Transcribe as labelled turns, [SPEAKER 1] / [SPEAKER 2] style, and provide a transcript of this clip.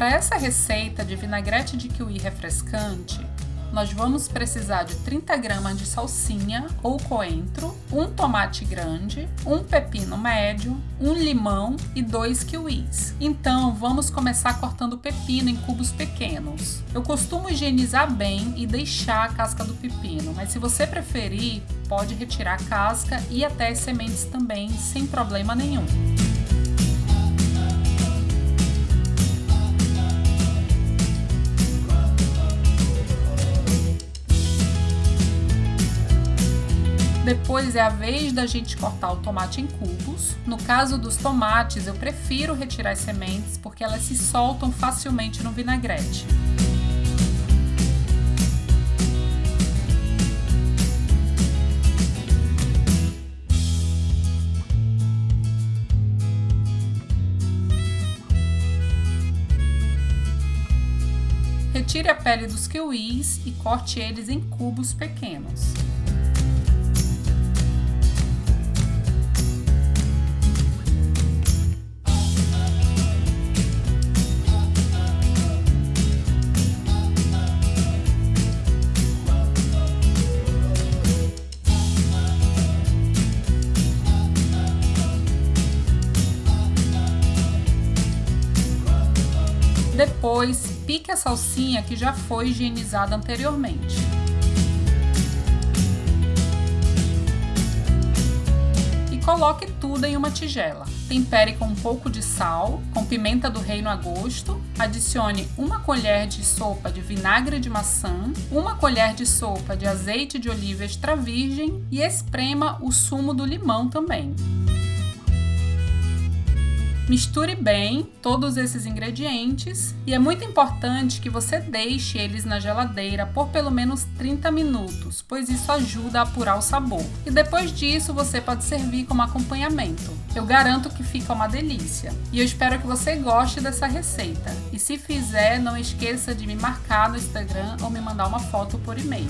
[SPEAKER 1] Para essa receita de vinagrete de kiwi refrescante, nós vamos precisar de 30 gramas de salsinha ou coentro, um tomate grande, um pepino médio, um limão e 2 kiwis. Então, vamos começar cortando o pepino em cubos pequenos. Eu costumo higienizar bem e deixar a casca do pepino, mas se você preferir, pode retirar a casca e até as sementes também, sem problema nenhum. Depois é a vez da gente cortar o tomate em cubos. No caso dos tomates, eu prefiro retirar as sementes porque elas se soltam facilmente no vinagrete. Retire a pele dos kiwis e corte eles em cubos pequenos. Depois, pique a salsinha que já foi higienizada anteriormente. E coloque tudo em uma tigela. Tempere com um pouco de sal, com pimenta do reino a gosto. Adicione 1 colher de sopa de vinagre de maçã, 1 colher de sopa de azeite de oliva extra virgem e esprema o sumo do limão também. Misture bem todos esses ingredientes e é muito importante que você deixe eles na geladeira por pelo menos 30 minutos, pois isso ajuda a apurar o sabor. E depois disso você pode servir como acompanhamento. Eu garanto que fica uma delícia. E eu espero que você goste dessa receita. E se fizer, não esqueça de me marcar no Instagram ou me mandar uma foto por e-mail.